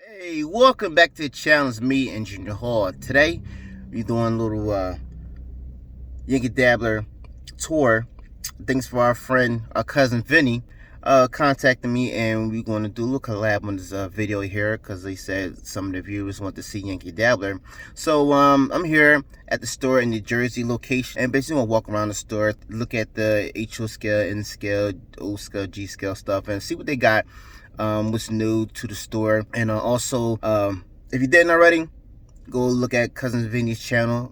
Hey, welcome back to the channel. It's me, Engineer Hall. Today, we're doing a little Yankeedabbler tour. Thanks for our friend, our cousin Vinny, contacting me, and we're going to do a little collab on this video here because they said some of the viewers want to see Yankeedabbler. So I'm here at the store in the Jersey location, and basically going to walk around the store, look at the HO scale, N scale, O scale, G scale stuff, and see what they got. What's new to the store, and also if you didn't already, go look at cousin Vinny's channel.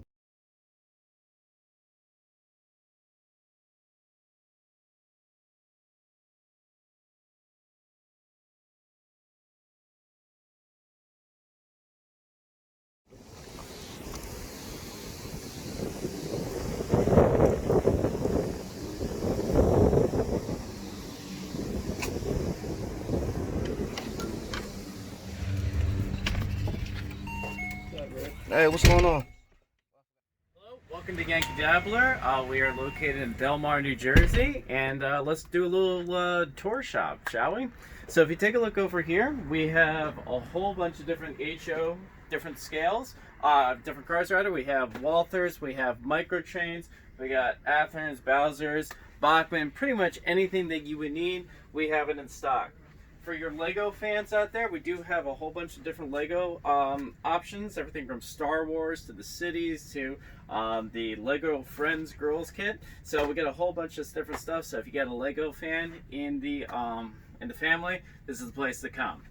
Hey, what's going on? Hello, welcome to Yankeedabbler. We are located in Bellmawr, New Jersey, and let's do a little tour shop, shall we? So if you take a look over here, we have a whole bunch of different HO, different scales, different cars rather. We have Walthers, we have micro trains, we got Atherns, Bowsers, Bachman, pretty much anything that you would need, we have it in stock. For your Lego fans out there, we do have a whole bunch of different Lego options, everything from Star Wars to the cities to the Lego Friends Girls Kit. So we got a whole bunch of different stuff. So if you got a Lego fan in the family, this is the place to come.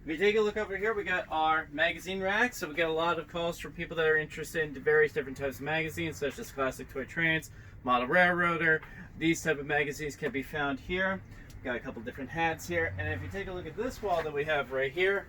If you take a look over here, we got our magazine rack. So we got a lot of calls from people that are interested in various different types of magazines, such as Classic Toy Trains, Model Railroader. These type of magazines can be found here. Got a couple different hats here, and if you take a look at this wall that we have right here,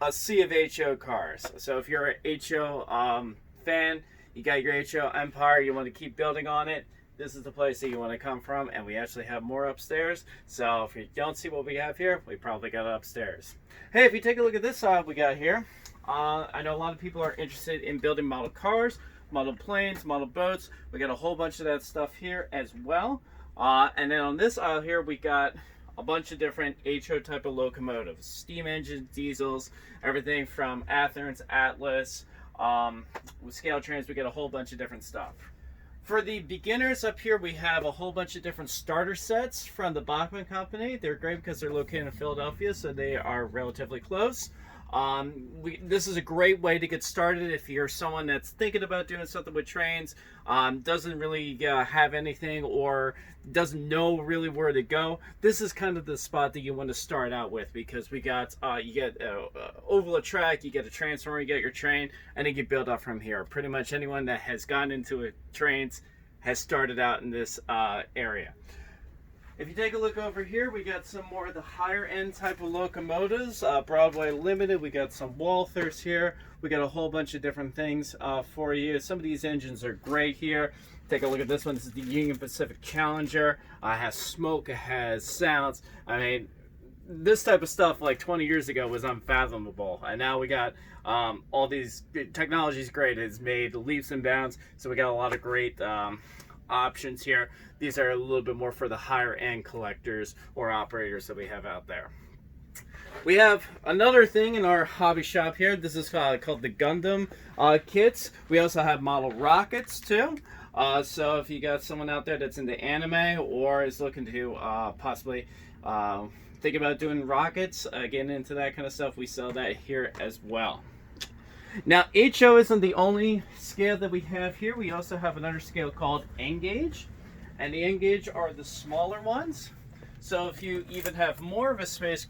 a sea of HO cars. So if you're a HO fan, you got your HO empire, you want to keep building on it, this is the place that you want to come from, and we actually have more upstairs. So if you don't see what we have here, we probably got it upstairs. Hey, if you take a look at this side we got here, I know a lot of people are interested in building model cars, model planes, model boats. We got a whole bunch of that stuff here as well. And then on this aisle here, we got a bunch of different HO type of locomotives, steam engines, diesels, everything from Atherns, Atlas, with scale trains. We got a whole bunch of different stuff. For the beginners up here, we have a whole bunch of different starter sets from the Bachman Company. They're great because they're located in Philadelphia, so they are relatively close. This is a great way to get started if you're someone that's thinking about doing something with trains, doesn't really have anything or doesn't know really where to go. This is kind of the spot that you want to start out with, because we got you get oval a track, you get a transformer, you get your train, and then you build up from here. Pretty much anyone that has gone into trains has started out in this area. If you take a look over here, we got some more of the higher end type of locomotives, Broadway Limited. We got some Walthers here. We got a whole bunch of different things for you. Some of these engines are great here. Take a look at this one. This is the Union Pacific Challenger. It has smoke, it has sounds. I mean, this type of stuff like 20 years ago was unfathomable, and now we got all these technology's great. It's made leaps and bounds, so we got a lot of great options here. These are a little bit more for the higher end collectors or operators that we have out there. We have another thing in our hobby shop here. This is called the Gundam kits. We also have model rockets too. So if you got someone out there that's into anime or is looking to possibly think about doing rockets, getting into that kind of stuff, we sell that here as well. Now, HO isn't the only scale that we have here. We also have another scale called N-gauge, and the N-gauge are the smaller ones. So if you even have more of a space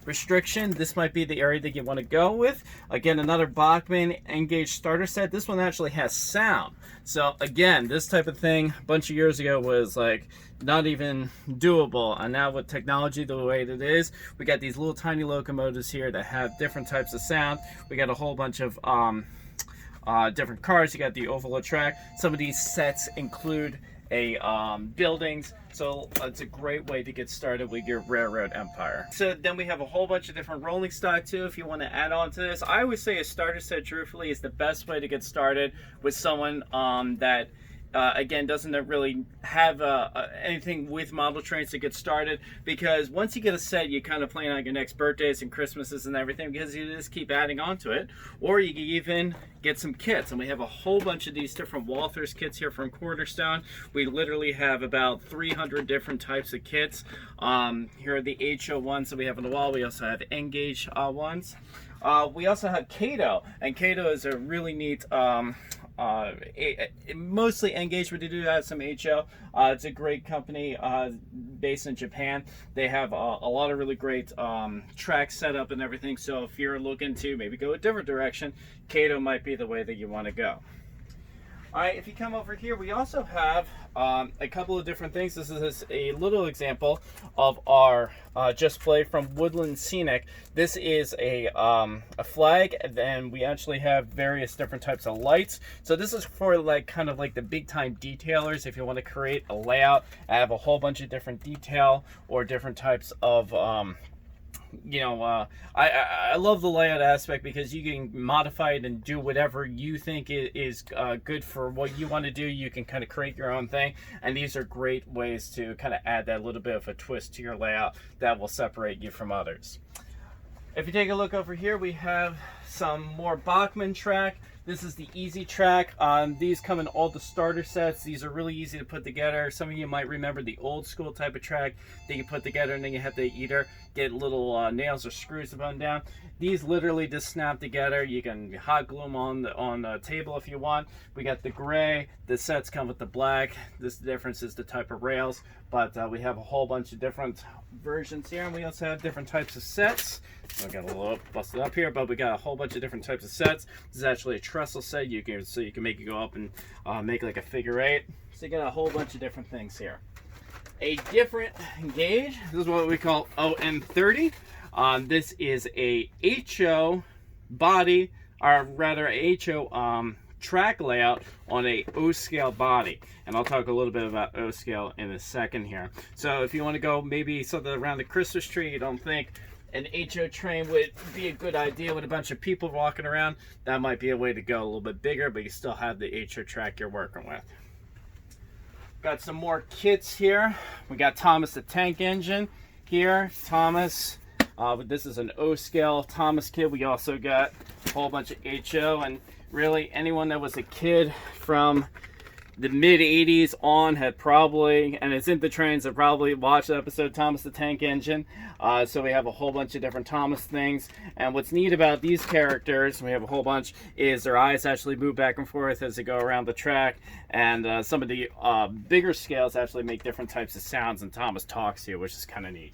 restriction, this might be the area that you want to go with. Again, another Bachman N-gauge starter set. This one actually has sound. So again, this type of thing a bunch of years ago was like not even doable, and now with technology the way that it is, we got these little tiny locomotives here that have different types of sound. We got a whole bunch of different cars. You got the oval track. Some of these sets include buildings, so it's a great way to get started with your railroad empire. So then we have a whole bunch of different rolling stock too if you want to add on to this. I always say a starter set, truthfully, is the best way to get started with someone that Again, doesn't really have anything with model trains to get started, because once you get a set, you kind of plan on your next birthdays and Christmases and everything, because you just keep adding on to it. Or you can even get some kits, and we have a whole bunch of these different Walthers kits here from Cornerstone. We literally have about 300 different types of kits. Here are the HO ones that we have on the wall. We also have N-gauge ones. We also have Kato, and Kato is a really neat mostly N-gauge, but they do have some HO. It's a great company based in Japan. They have a lot of really great track setup and everything, so if you're looking to maybe go a different direction, Kato might be the way that you want to go. Alright, if you come over here, we also have a couple of different things. This is a little example of our Just Play from Woodland Scenic. This is a flag, and then we actually have various different types of lights. So this is for like kind of like the big time detailers. If you want to create a layout, I have a whole bunch of different detail or different types of I love the layout aspect, because you can modify it and do whatever you think is good for what you want to do. You can kind of create your own thing, and these are great ways to kind of add that little bit of a twist to your layout that will separate you from others. If you take a look over here, we have some more Bachmann track. This is the easy track. These come in all the starter sets. These are really easy to put together. Some of you might remember the old school type of track that you put together, and then you have to either get little nails or screws to button down. These literally just snap together. You can hot glue them on the table if you want. We got the gray. The sets come with the black. This difference is the type of rails, but we have a whole bunch of different versions here, and we also have different types of sets. So I got a little busted up here, but we got a whole bunch of different types of sets. This is actually a trestle set. You can make it go up and make like a figure eight. So you got a whole bunch of different things here. A different gauge. This is what we call OM30. This is a HO body, or rather a HO track layout on a O-scale body, and I'll talk a little bit about O-scale in a second here. So if you want to go maybe something around the Christmas tree, you don't think an HO train would be a good idea with a bunch of people walking around, that might be a way to go. A little bit bigger, but you still have the HO track you're working with. Got some more kits here. We got Thomas the Tank Engine here. Thomas, this is an O-scale Thomas kit. We also got a whole bunch of HO, and really anyone that was a kid from the mid 80s on had probably, and it's in the trains, have probably watched the episode Thomas the Tank Engine. So we have a whole bunch of different Thomas things, and what's neat about these characters, we have a whole bunch, is their eyes actually move back and forth as they go around the track, and some of the bigger scales actually make different types of sounds, and Thomas talks to you, which is kind of neat.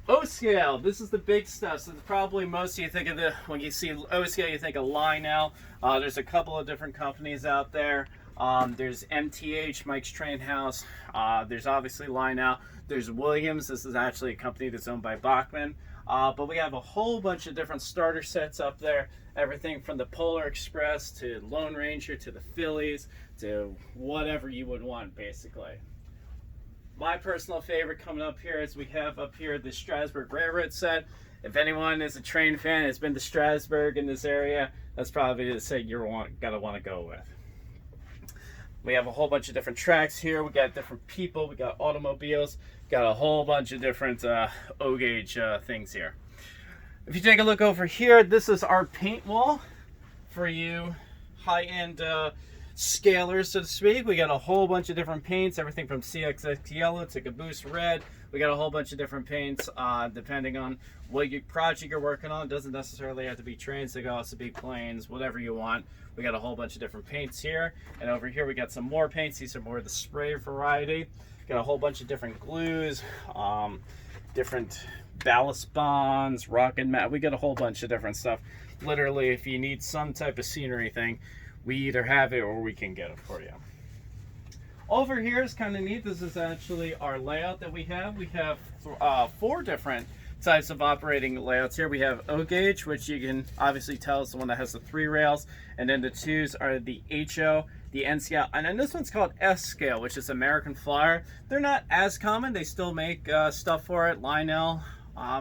O-scale, this is the big stuff. So probably most of you think of when you see O-scale, you think of Lionel. There's a couple of different companies out there. There's MTH, Mike's Train House. There's obviously Lionel. There's Williams. This is actually a company that's owned by Bachmann. But we have a whole bunch of different starter sets up there. Everything from the Polar Express to Lone Ranger to the Phillies to whatever you would want, basically. My personal favorite coming up here is we have up here the Strasburg Railroad set. If anyone is a train fan, has been to Strasburg in this area, that's probably the set you're gonna want to go with. We have a whole bunch of different tracks here. We got different people. We got automobiles. Got a whole bunch of different O-gauge things here. If you take a look over here, this is our paint wall for you high-end scalers, so to speak. We got a whole bunch of different paints, everything from CXX yellow to Caboose red. We got a whole bunch of different paints depending on what project you're working on. It doesn't necessarily have to be trains, they can also be planes, whatever you want. We got a whole bunch of different paints here, and over here we got some more paints. These are more of the spray variety. Got a whole bunch of different glues, different ballast bonds, rocket mat. We got a whole bunch of different stuff. Literally, if you need some type of scenery thing, we either have it or we can get it for you. Over here is kind of neat. This is actually our layout that we have. We have 4 different types of operating layouts here. We have O-gauge, which you can obviously tell is the one that has the 3 rails, and then the 2s are the HO, the NCL, and then this one's called S-scale, which is American Flyer. They're not as common. They still make stuff for it. Lionel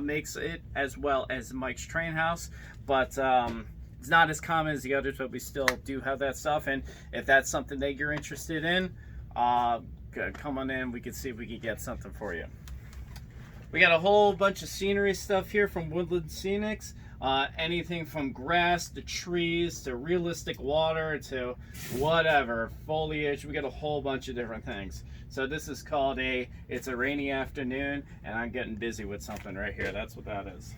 makes it, as well as Mike's Train House, but It's not as common as the others, but we still do have that stuff. And if that's something that you're interested in, come on in. We can see if we can get something for you. We got a whole bunch of scenery stuff here from Woodland Scenics. Anything from grass to trees to realistic water to whatever, foliage. We got a whole bunch of different things. So this is called it's a rainy afternoon and I'm getting busy with something right here. That's what that is.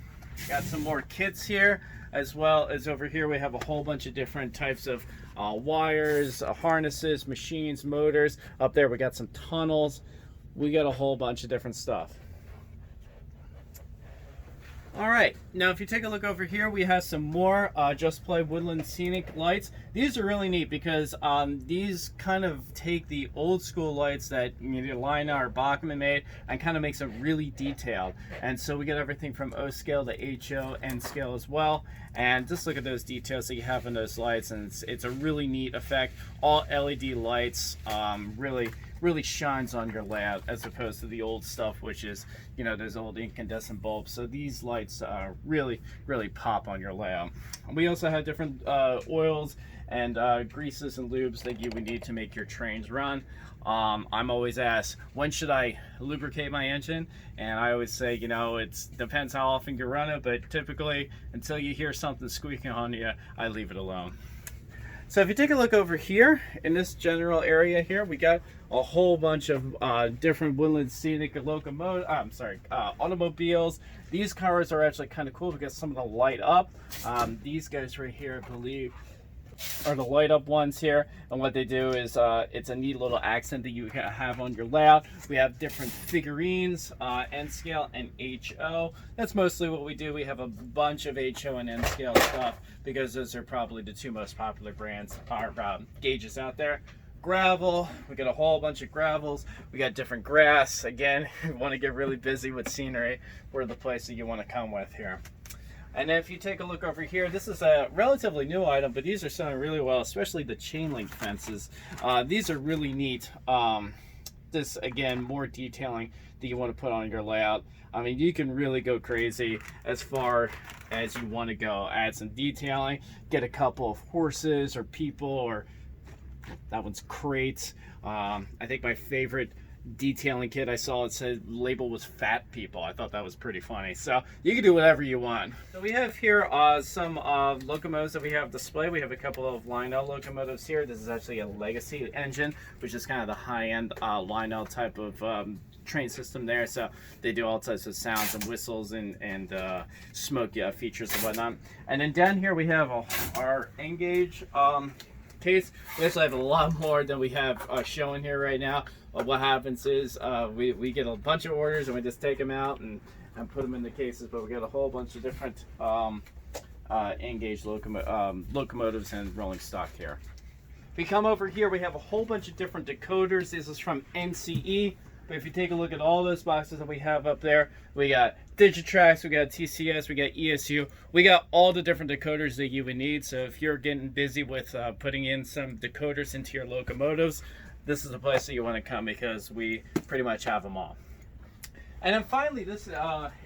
Got some more kits here, as well as over here we have a whole bunch of different types of wires, harnesses, machines, motors. Up there we got some tunnels. We got a whole bunch of different stuff. All right, now if you take a look over here, we have some more Just Play Woodland Scenic lights. These are really neat because these kind of take the old school lights that either Lina or Bachmann made and kind of makes them really detailed. And so we get everything from O scale to HO, N scale as well. And just look at those details that you have in those lights, and it's a really neat effect. All LED lights, really shines on your layout as opposed to the old stuff, which is, you know, those old incandescent bulbs. So these lights really pop on your layout. We also have different oils and greases and lubes that you would need to make your trains run. I'm always asked, when should I lubricate my engine? And I always say, you know, it depends how often you run it, but typically until you hear something squeaking on you, I leave it alone. So if you take a look over here in this general area here, we got a whole bunch of different Woodland Scenic automobiles. These cars are actually kind of cool because some of them light up. These guys right here, I believe, are the light up ones here, and what they do is it's a neat little accent that you have on your layout. We have different figurines, N scale and HO. That's mostly what we do. We have a bunch of HO and N scale stuff because those are probably the two most popular brands or gauges out there. Gravel, we got a whole bunch of gravels. We got different grass. Again, if you want to get really busy with scenery, we're the place that you want to come with here. And then if you take a look over here, this is a relatively new item, but these are selling really well, especially the chain link fences. These are really neat. This, again, more detailing that you want to put on your layout. I mean, you can really go crazy as far as you want to go. Add some detailing, get a couple of horses or people, or that one's crates. I think my favorite detailing kit I saw, it said label was fat people. I thought that was pretty funny. So you can do whatever you want. So we have here some locomotives that we have displayed. We have a couple of Lionel locomotives here. This is actually a legacy engine, which is kind of the high-end Lionel type of train system there. So they do all types of sounds and whistles and smoke features and whatnot. And then down here we have our N-gauge case. We actually have a lot more than we have showing here right now. What happens is we get a bunch of orders and we just take them out and put them in the cases, but we got a whole bunch of different N-gauge locomotives and rolling stock here. If we come over here, we have a whole bunch of different decoders. This is from NCE, but if you take a look at all those boxes that we have up there, we got Digitrax, we got TCS, we got ESU, we got all the different decoders that you would need. So if you're getting busy with putting in some decoders into your locomotives, this is the place that you want to come because we pretty much have them all. And then finally, this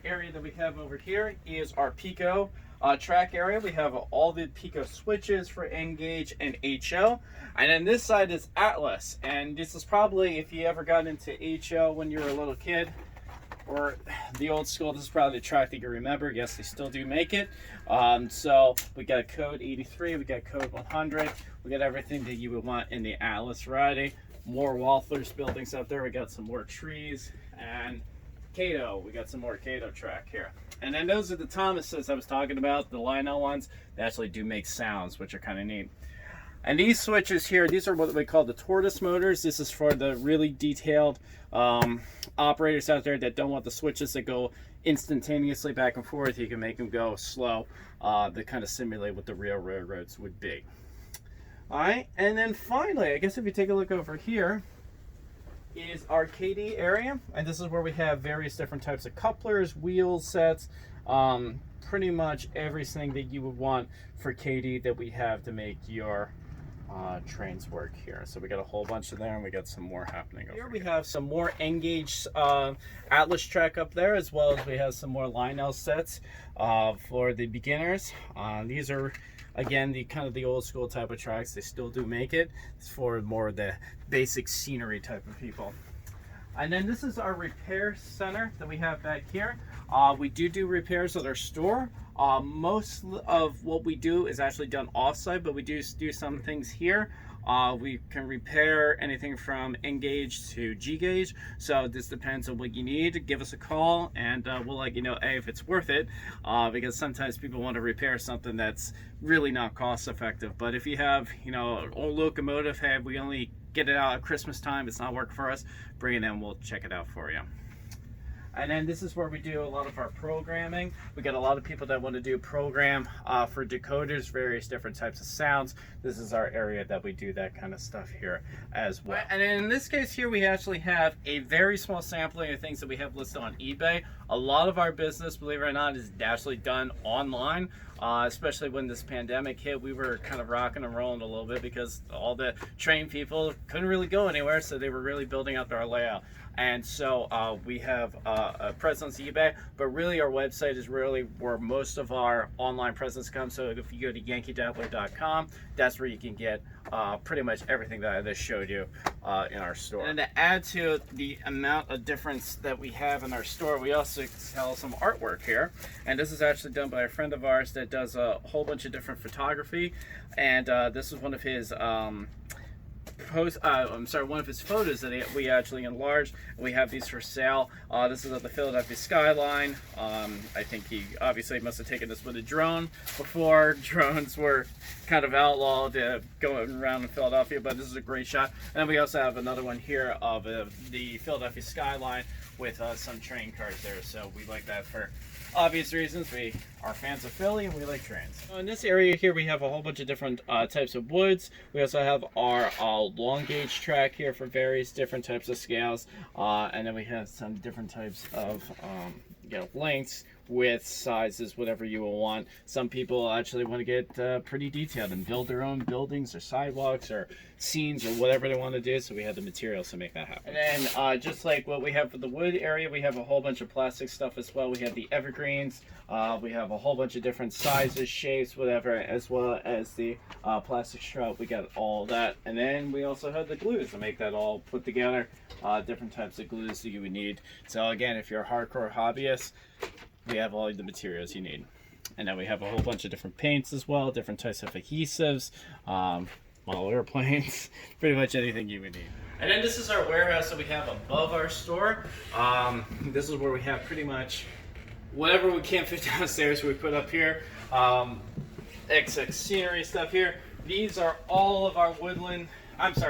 area that we have over here is our Pico track area. We have all the Pico switches for N-gauge and HO. And then this side is Atlas. And this is probably, if you ever got into HO when you were a little kid, or the old school, this is probably the track that you remember. Yes, they still do make it. So we got code 83, we got code 100. We got everything that you would want in the Atlas variety. More Walther's buildings out there. We got some more trees and Cato. We got some more Cato track here. And then those are the Thomases I was talking about, the Lionel ones. They actually do make sounds, which are kind of neat. And these switches here, these are what we call the tortoise motors. This is for the really detailed operators out there that don't want the switches that go instantaneously back and forth. You can make them go slow to kind of simulate what the real railroads would be. All right, and then finally, I guess if you take a look over here, is our KD area, and this is where we have various different types of couplers, wheel sets, pretty much everything that you would want for KD that we have to make your trains work here. So we got a whole bunch of there, and we got some more happening over here. We have some more N-gauge Atlas track up there, as well as we have some more Lionel sets for the beginners. These are, again, the kind of the old school type of tracks. They still do make it. It's for more of the basic scenery type of people. And then this is our repair center that we have back here. We do repairs at our store. Most of what we do is actually done off-site, but we do some things here. We can repair anything from N-gauge to G-gauge, so this depends on what you need. Give us a call, and we'll let you know if it's worth it, because sometimes people want to repair something that's really not cost effective. But if you have, you know, an old locomotive, hey, we only get it out at Christmas time, it's not working for us, bring it in, we'll check it out for you. And then this is where we do a lot of our programming. We got a lot of people that want to do program for decoders, various different types of sounds. This is our area that we do that kind of stuff here as well. And in this case here, we actually have a very small sampling of things that we have listed on eBay. A lot of our business, believe it or not, is actually done online. Especially when this pandemic hit, we were kind of rocking and rolling a little bit because all the trained people couldn't really go anywhere, so they were really building out their layout. And so we have a presence on eBay, but really our website is really where most of our online presence comes. So if you go to Yankeedabbler.com, that's where you can get pretty much everything that I just showed you in our store. And to add to the amount of difference that we have in our store, we also sell some artwork here. And this is actually done by a friend of ours that does a whole bunch of different photography. And this is one of his one of his photos that we actually enlarged. We have these for sale. This is of the Philadelphia skyline. I think he obviously must have taken this with a drone before. Drones were kind of outlawed going around in Philadelphia, but this is a great shot. And then we also have another one here of the Philadelphia skyline with some train cars there. So we like that for obvious reasons. We are fans of Philly and we like trains. So in this area here, we have a whole bunch of different types of woods. We also have our long gauge track here for various different types of scales, and then we have some different types of lengths, widths, sizes, whatever you will want. Some people actually want to get pretty detailed and build their own buildings or sidewalks or scenes or whatever they want to do, so we have the materials to make that happen. And then just like what we have for the wood area, we have a whole bunch of plastic stuff as well. We have the evergreens, we have a whole bunch of different sizes, shapes, whatever, as well as the plastic strut. We got all that. And then we also have the glues to make that all put together, different types of glues that you would need. So again, if you're a hardcore hobbyist, we have all the materials you need. And then we have a whole bunch of different paints as well, different types of adhesives, model airplanes, pretty much anything you would need. And then this is our warehouse that we have above our store. This is where we have pretty much whatever we can't fit downstairs we put up here. XX scenery stuff here. These are all of our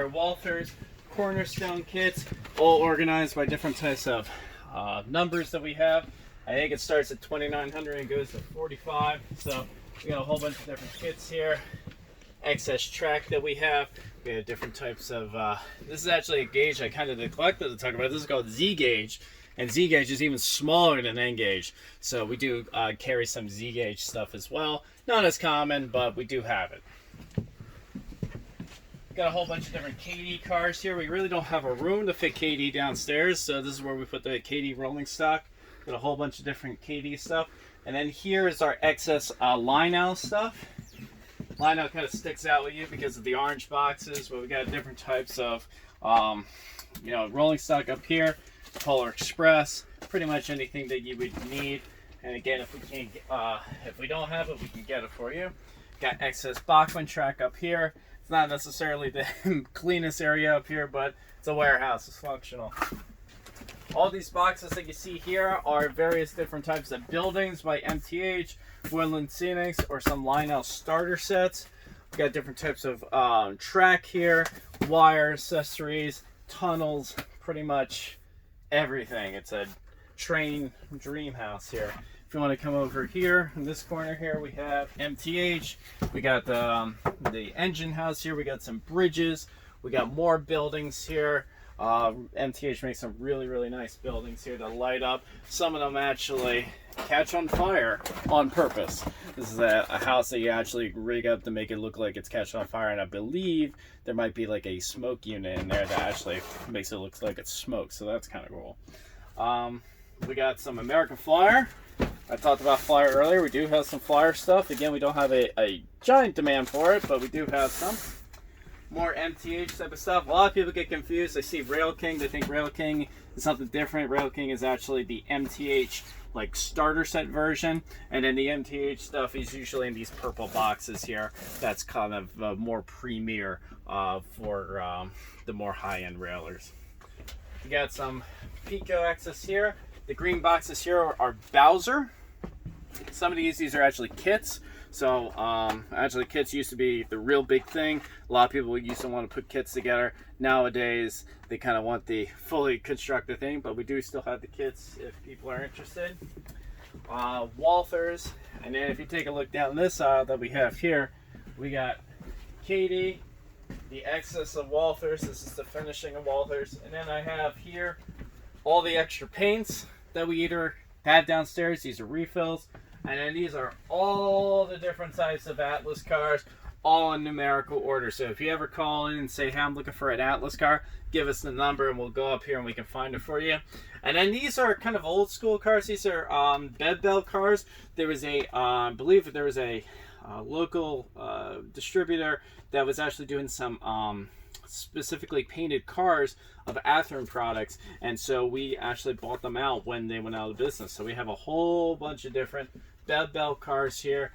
Walther's cornerstone kits, all organized by different types of numbers that we have. I think it starts at 2,900 and goes to 45. So we got a whole bunch of different kits here. Excess track that we have. We have different types of, this is actually a gauge I kind of neglected to talk about. This is called Z gauge. And Z gauge is even smaller than N gauge. So we do carry some Z gauge stuff as well. Not as common, but we do have it. Got a whole bunch of different KD cars here. We really don't have a room to fit KD downstairs, so this is where we put the KD rolling stock. Got a whole bunch of different KD stuff. And then here is our excess Lionel stuff. Lionel kind of sticks out with you because of the orange boxes, but we got different types of rolling stock up here. Polar Express, pretty much anything that you would need. And again, if we don't have it, we can get it for you. Got excess Bachman track up here. It's not necessarily the cleanest area up here, but it's a warehouse. It's functional. All these boxes that you see here are various different types of buildings by MTH, Woodland Scenics, or some Lionel starter sets. We got different types of track here, wire accessories, tunnels, pretty much everything. It's a train dream house here. If you want to come over here in this corner here, we have MTH. We got the engine house here. We got some bridges. We got more buildings here. MTH makes some really nice buildings here that light up. Some of them actually catch on fire on purpose. This is a house that you actually rig up to make it look like it's catching on fire, and I believe there might be like a smoke unit in there that actually makes it look like it's smoke, so that's kind of cool. We got some American Flyer. I talked about Flyer earlier. We do have some Flyer stuff. Again, we don't have a giant demand for it, but we do have some. More MTH type of stuff. A lot of people get confused. They see Rail King, they think Rail King is something different. Rail King is actually the MTH like starter set version, and then the MTH stuff is usually in these purple boxes here. That's kind of more premier for the more high-end railers. You got some Pico access here. The green boxes here are Bowser. Some of these are actually kits. So actually kits used to be the real big thing. A lot of people used to want to put kits together. Nowadays they kind of want the fully constructed thing, but we do still have the kits if people are interested. Walthers, and then if you take a look down this aisle that we have here, we got Katie, the excess of Walthers. This is the finishing of Walthers, and then I have here all the extra paints that we either have downstairs. These are refills. And then these are all the different types of Atlas cars, all in numerical order. So if you ever call in and say, hey, I'm looking for an Atlas car, give us the number and we'll go up here and we can find it for you. And then these are kind of old school cars. These are bed bell cars. There was a, I believe there was a local distributor that was actually doing some specifically painted cars of Athearn products, and so we actually bought them out when they went out of business. So we have a whole bunch of different bed bell cars here.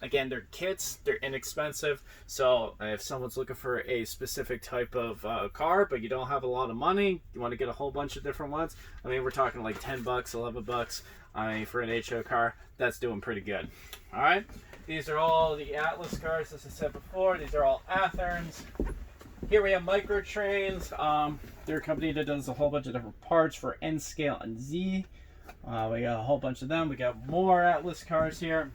Again, they're kits, they're inexpensive, so if someone's looking for a specific type of car but you don't have a lot of money, you want to get a whole bunch of different ones, I mean, we're talking like 10 bucks, 11 bucks. I mean, for an HO car, that's doing pretty good. All right, these are all the Atlas cars, as I said before. These are all Athearns. Here we have Micro Trains. They're a company that does a whole bunch of different parts for N Scale and Z. We got a whole bunch of them. We got more Atlas cars here.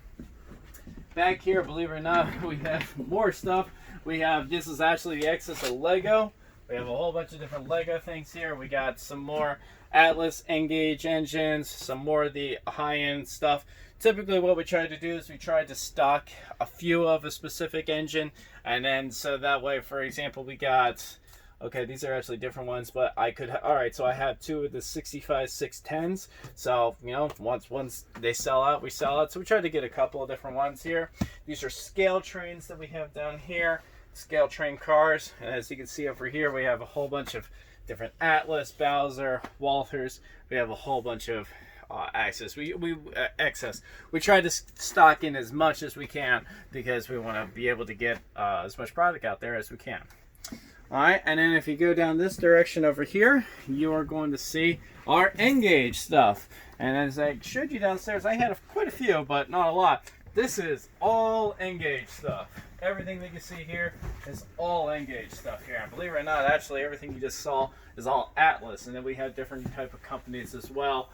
Back here, believe it or not, we have more stuff. We have, this is actually the excess of Lego. We have a whole bunch of different Lego things here. We got some more Atlas N-Gauge engines, some more of the high-end stuff. Typically what we try to do is we try to stock a few of a specific engine, and then so that way, for example, we got, okay, these are actually different ones, but I could, all right, so I have two of the 65 610s. So, you know, once they sell out, we sell out. So we try to get a couple of different ones here. These are scale trains that we have down here, scale train cars. And as you can see over here, we have a whole bunch of different Atlas, Bowser, Walthers. We have a whole bunch of excess. We try to stock in as much as we can because we want to be able to get as much product out there as we can. All right, and then if you go down this direction over here, you are going to see our N-Gauge stuff. And as I showed you downstairs, I had quite a few, but not a lot. This is all N-Gauge stuff. Everything that you see here is all N-Gauge stuff here. And believe it or not, actually everything you just saw is all Atlas. And then we have different type of companies as well.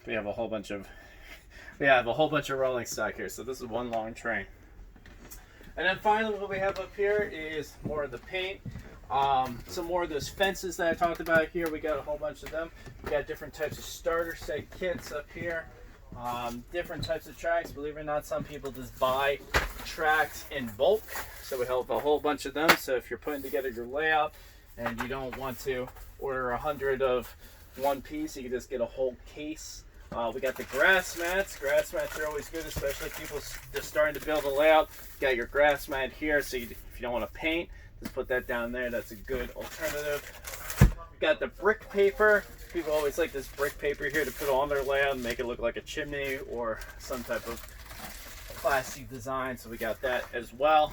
We have a whole bunch of rolling stock here. So this is one long train. And then finally, what we have up here is more of the paint. Some more of those fences that I talked about here. We got a whole bunch of them. We got different types of starter set kits up here. Different types of tracks. Believe it or not, some people just buy tracks in bulk. So we have a whole bunch of them. So if you're putting together your layout and you don't want to order 100 of one piece, you can just get a whole case. We got the grass mats. Grass mats are always good, especially if people just starting to build a layout. You got your grass mat here, so if you don't want to paint, just put that down there. That's a good alternative. We got the brick paper. People always like this brick paper here to put on their layout and make it look like a chimney or some type of classy design. So we got that as well.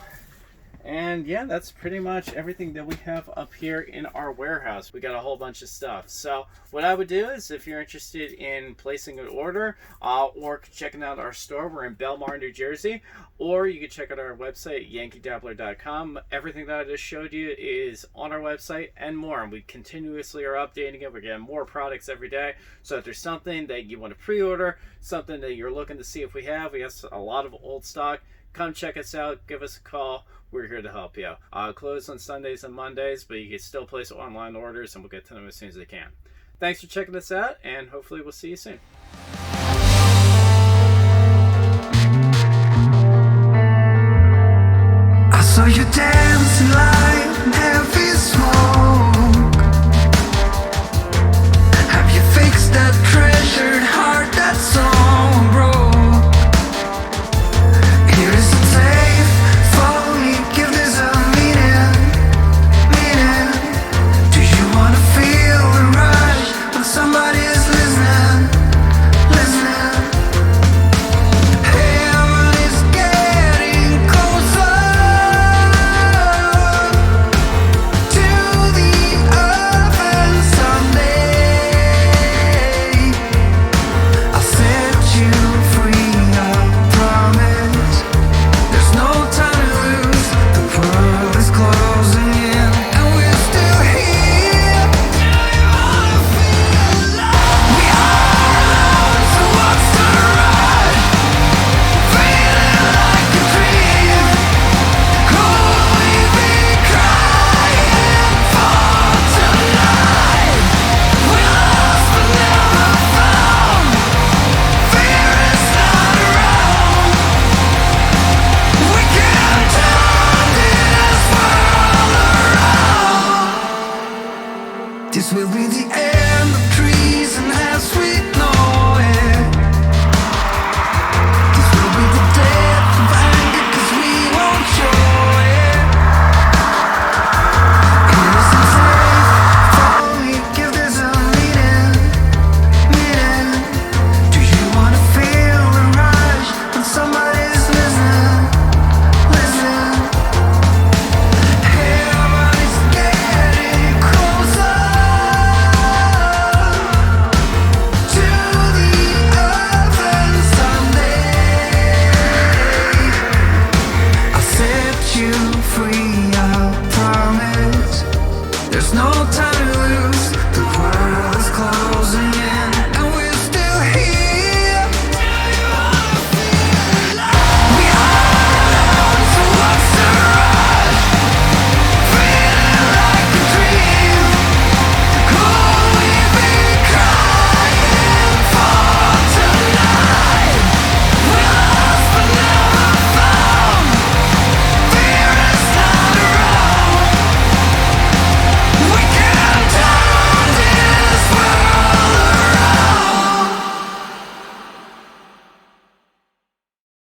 And yeah, that's pretty much everything that we have up here in our warehouse. We got a whole bunch of stuff. So what I would do is, if you're interested in placing an order or checking out our store, we're in Bellmawr, New Jersey, or you can check out our website, Yankeedabbler.com. Everything that I just showed you is on our website and more, and we continuously are updating it. We're getting more products every day. So if there's something that you want to pre-order, something that you're looking to see if we have a lot of old stock, come check us out. Give us a call. We're here to help you. Closed on Sundays and Mondays, but you can still place online orders, and we'll get to them as soon as they can. Thanks for checking us out, and hopefully we'll see you soon. I saw you dance.